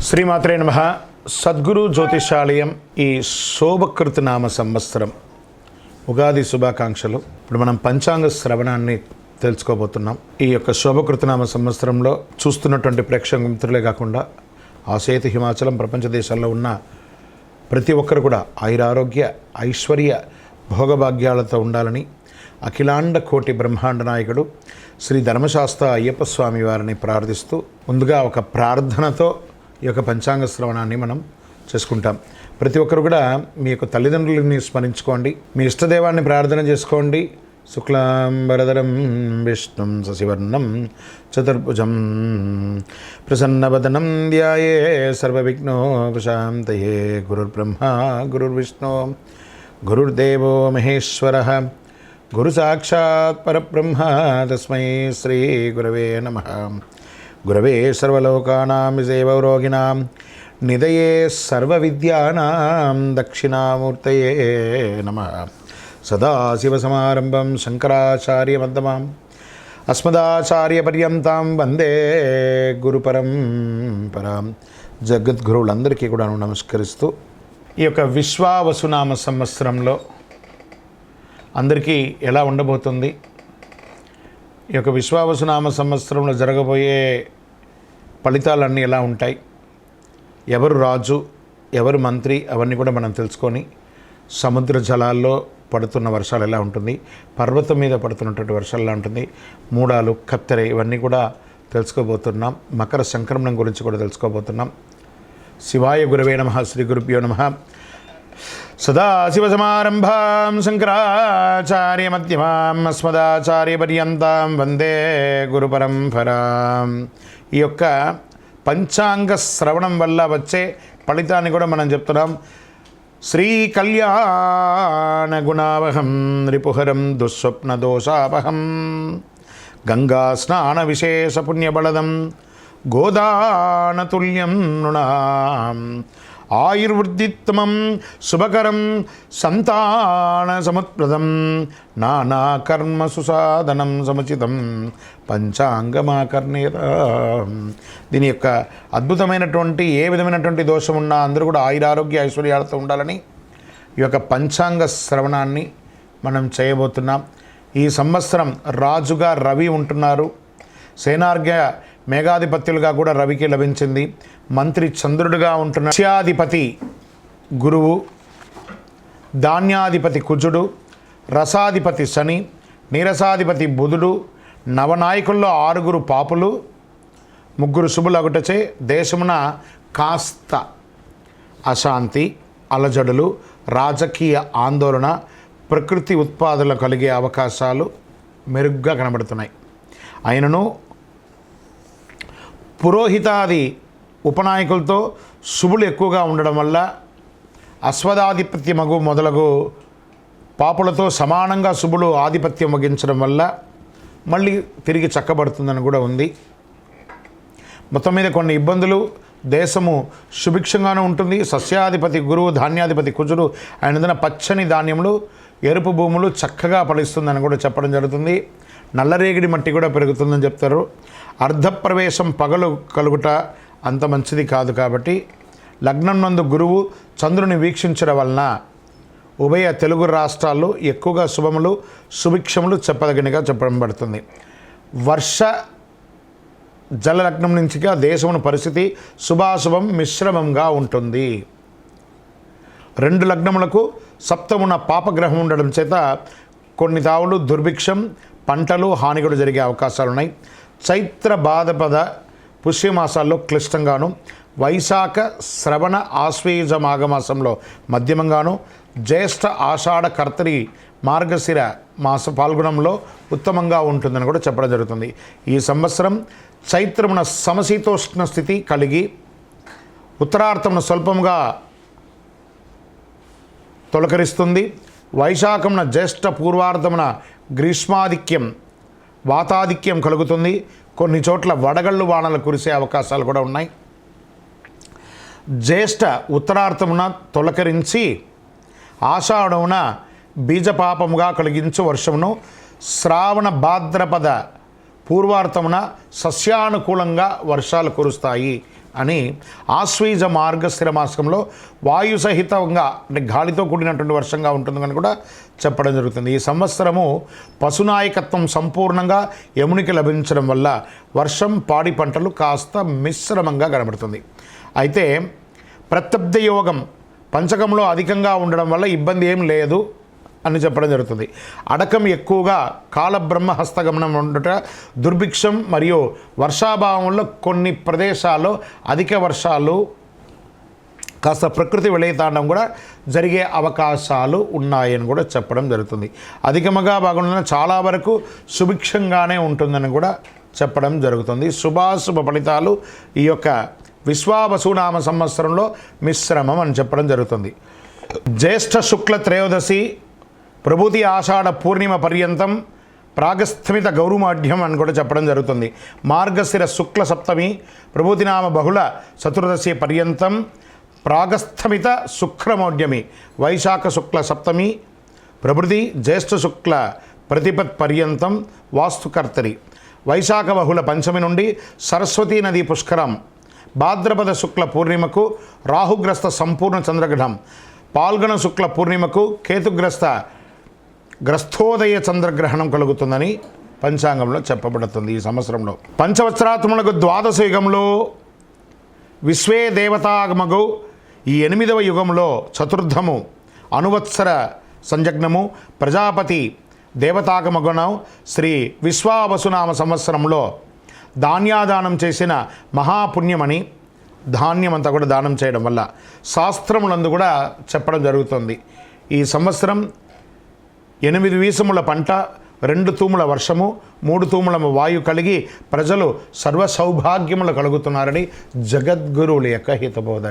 శ్రీమాత్రే నమః. సద్గురు జ్యోతిషాలయం ఈ శోభకృతనామ సంవత్సరం ఉగాది శుభాకాంక్షలు. ఇప్పుడు మనం పంచాంగ శ్రవణాన్ని తెలుసుకోబోతున్నాం. ఈ యొక్క శోభకృతనామ సంవత్సరంలో చూస్తున్నటువంటి ప్రేక్షక మిత్రులే కాకుండా ఆసేతు హిమాచలం ప్రపంచ దేశాల్లో ఉన్న ప్రతి ఒక్కరు కూడా ఆయురారోగ్య ఐశ్వర్య భోగభాగ్యాలతో ఉండాలని అఖిలాండ కోటి బ్రహ్మాండ నాయకుడు శ్రీ ధర్మశాస్త్ర అయ్యప్ప స్వామి వారిని ప్రార్థిస్తూ ముందుగా ఒక ప్రార్థనతో ఈ యొక్క పంచాంగ శ్రవణాన్ని మనం చేసుకుంటాం. ప్రతి ఒక్కరు కూడా మీ యొక్క తల్లిదండ్రులని స్మరించుకోండి, మీ ఇష్టదేవాన్ని ప్రార్థన చేసుకోండి. శుక్లాంబరధరం విష్ణుం శశివర్ణం చతుర్భుజం ప్రసన్నవదనం ధ్యాయే సర్వవిఘ్నోపశాంతయే. గురుర్బ్రహ్మ గురుర్విష్ణు గురుర్దేవో మహేశ్వరః గురు సాక్షాత్ పరబ్రహ్మ తస్మై శ్రీ గురవే నమః. గురవే సర్వలోకానాం విజయవరోగిణాం నిదయే సర్వవిద్యానాం దక్షిణామూర్తయే నమః. సదాశివసమారంభం శంకరాచార్యమధ్యమాం అస్మదాచార్యపర్యంతం వందే గురుపరంపరాం. జగద్గురువులందరికీ కూడా నమస్కరిస్తూ ఈ యొక్క విశ్వావసునామ సంవత్సరంలో అందరికీ ఎలా ఉండబోతుంది, ఈ యొక్క విశ్వావసునామ సంవత్సరంలో జరగబోయే ఫలితాలన్నీ ఎలా ఉంటాయి, ఎవరు రాజు ఎవరు మంత్రి అవన్నీ కూడా మనం తెలుసుకొని, సముద్ర జలాల్లో పడుతున్న వర్షాలు ఎలా ఉంటుంది, పర్వతం మీద పడుతున్నటువంటి వర్షాలు ఎలా ఉంటుంది, మూడాలు కత్తెర ఇవన్నీ కూడా తెలుసుకోబోతున్నాం. మకర సంక్రమణం గురించి కూడా తెలుసుకోబోతున్నాం. శివాయ గురవే నమః. శ్రీ గురుభ్యో నమః. సదాశివసమారంభాం శంకరాచార్యమధ్యమాం అస్మదాచార్యపర్యంతం వందే గురుపరంపరాం. ఈ యొక్క పంచాంగ శ్రవణం వల్ల వచ్చే ఫలితాన్ని కూడా మనం చెప్తున్నాం. శ్రీ కళ్యాణ గుణావహం రిపుహరం దుస్వప్న దోషాపహం గంగా స్నాన విశేష పుణ్యబలదం గోదానతుల్యం నృణాం ఆయుర్వృద్ధిత్మం శుభకరం సంతాన సముత్ప్రదం నానాకర్మ సుసాధనం సముచితం పంచాంగమాకర్ణేత. దీని యొక్క అద్భుతమైనటువంటి ఏ విధమైనటువంటి దోషం ఉన్నా అందరూ కూడా ఆయురారోగ్య ఐశ్వర్యాలతో ఉండాలని ఈ యొక్క పంచాంగ శ్రవణాన్ని మనం చేయబోతున్నాం. ఈ సంవత్సరం రాజుగా రవి ఉంటున్నారు. సేనార్ఘ్య మేఘాధిపత్యులుగా కూడా రవికి లభించింది. మంత్రి చంద్రుడిగా ఉంటున్న రస్యాధిపతి గురువు, ధాన్యాధిపతి కుజుడు, రసాధిపతి శని, నీరసాధిపతి బుధుడు, నవనాయకుల్లో 6 పాపులు 3 శుభులగుటచే దేశమున కాస్త అశాంతి, అలజడులు, రాజకీయ ఆందోళన, ప్రకృతి ఉత్పాదనలు కలిగే అవకాశాలు మెరుగ్గా కనబడుతున్నాయి. అయినను పురోహితాది ఉపనాయకులతో శుభులు ఎక్కువగా ఉండడం వల్ల అశ్వదాధిపత్యమగు మొదలగు పాపులతో సమానంగా శుభులు ఆధిపత్యం వహించడం వల్ల మళ్ళీ తిరిగి చక్కబడుతుందని కూడా ఉంది. మొత్తం మీద కొన్ని ఇబ్బందులు, దేశము సుభిక్షంగానే ఉంటుంది. సస్యాధిపతి గురువు, ధాన్యాధిపతి కుజుడు, ఆయన పచ్చని ధాన్యములు, ఎరుపు భూములు చక్కగా ఫలిస్తుందని కూడా చెప్పడం జరుగుతుంది. నల్లరేగిడి మట్టి కూడా పెరుగుతుందని చెప్తారు. అర్ధప్రవేశం పగలు కలుగుట అంత మంచిది కాదు. కాబట్టి లగ్నం నందు గురువు చంద్రుని వీక్షించడం వలన ఉభయ తెలుగు రాష్ట్రాల్లో ఎక్కువగా శుభములు సుభిక్షములు చెప్పదగినగా చెప్పబడుతుంది. వర్ష జలలగ్నం నుంచిగా దేశమున పరిస్థితి శుభాశుభం మిశ్రమంగా ఉంటుంది. 2 లగ్నములకు సప్తమున పాపగ్రహం ఉండడం చేత కొన్ని తావులు దుర్భిక్షం, పంటలు హాని కూడా జరిగే అవకాశాలు ఉన్నాయి. చైత్ర భాద్రపద పుష్యమాసాల్లో క్లిష్టంగాను, వైశాఖ శ్రవణ ఆశ్వేయుజ మాఘమాసంలో మధ్యమంగాను, జ్యేష్ఠ ఆషాఢ కర్తరి మార్గశిర మాస పాల్గొనంలో ఉత్తమంగా ఉంటుందని కూడా చెప్పడం జరుగుతుంది. ఈ సంవత్సరం చైత్రమున సమశీతోష్ణ స్థితి కలిగి ఉత్తరార్థమున స్వల్పంగా తొలకరిస్తుంది. వైశాఖమున జ్యేష్ఠ పూర్వార్ధమున గ్రీష్మాధిక్యం వాతాధిక్యం కలుగుతుంది. కొన్ని చోట్ల వడగళ్ళు వానలు కురిసే అవకాశాలు కూడా ఉన్నాయి. జ్యేష్ఠ ఉత్తరార్థమున తొలకరించి ఆషాఢమున బీజపాపముగా కలిగించు వర్షమును, శ్రావణ భాద్రపద పూర్వార్థమున సస్యానుకూలంగా వర్షాలు కురుస్తాయి అని ఆశ్వీజ మార్గశిర మాసంలో వాయు సహితంగా అంటే గాలితో కూడినటువంటి వర్షంగా ఉంటుందని కూడా చెప్పడం జరుగుతుంది. ఈ సంవత్సరము పశునాయకత్వం సంపూర్ణంగా యమునికి లభించడం వల్ల వర్షం పాడి పంటలు కాస్త మిశ్రమంగా కనబడుతుంది. అయితే ప్రత్యబ్ద యోగం పంచకంలో అధికంగా ఉండడం వల్ల ఇబ్బంది ఏం లేదు అని చెప్పడం జరుగుతుంది. అడకం ఎక్కువగా కాలబ్రహ్మ హస్తగమనం ఉండుట, దుర్భిక్షం మరియు వర్షాభావంలో కొన్ని ప్రదేశాల్లో అధిక వర్షాలు, కాస్త ప్రకృతి విలయతాండం కూడా జరిగే అవకాశాలు ఉన్నాయని కూడా చెప్పడం జరుగుతుంది. అధికముగా భాగంలో చాలా వరకు సుభిక్షంగానే ఉంటుందని కూడా చెప్పడం జరుగుతుంది. శుభాశుభ ఫలితాలు ఈ యొక్క విశ్వావసునామ సంవత్సరంలో మిశ్రమం అని చెప్పడం జరుగుతుంది. జ్యేష్ఠ శుక్ల త్రయోదశి ప్రభూతి ఆషాఢ పూర్ణిమ పర్యంతం ప్రాగస్థమిత గౌరుమాఢ్యం అని కూడా చెప్పడం జరుగుతుంది. మార్గశిర శుక్ల సప్తమి ప్రభూతినామ బహుళ చతుర్దశి పర్యంతం ప్రాగస్థమిత శుక్రమౌఢ్యమి వైశాఖ శుక్ల సప్తమి ప్రభృతి జ్యేష్ఠ శుక్ల ప్రతిపత్ పర్యంతం వాస్తుకర్తరి వైశాఖ బహుళ పంచమి నుండి సరస్వతీ నదీ పుష్కరం భాద్రపద శుక్ల పూర్ణిమకు రాహుగ్రస్త సంపూర్ణ చంద్రగ్రహణం పాల్గొన శుక్ల పూర్ణిమకు గ్రస్థోదయ చంద్రగ్రహణం కలుగుతుందని పంచాంగంలో చెప్పబడుతుంది. ఈ సంవత్సరంలో పంచవత్సరాత్మలకు ద్వాదశ యుగంలో విశ్వే దేవతాగమగు ఈ 8వ యుగంలో చతుర్థము అనువత్సర సంజగ్నము ప్రజాపతి దేవతాగమగుణం శ్రీ విశ్వావసునామ సంవత్సరంలో ధాన్యాదానం చేసిన మహాపుణ్యమని ధాన్యమంతా కూడా దానం చేయడం వల్ల శాస్త్రములందు కూడా చెప్పడం జరుగుతుంది. ఈ సంవత్సరం 8 వీసముల పంట, 2 తూముల వర్షము, 3 తూముల వాయు కలిగి ప్రజలు సర్వ సౌభాగ్యములు కలుగుతున్నారని జగద్గురువుల యొక్క హితబోధ.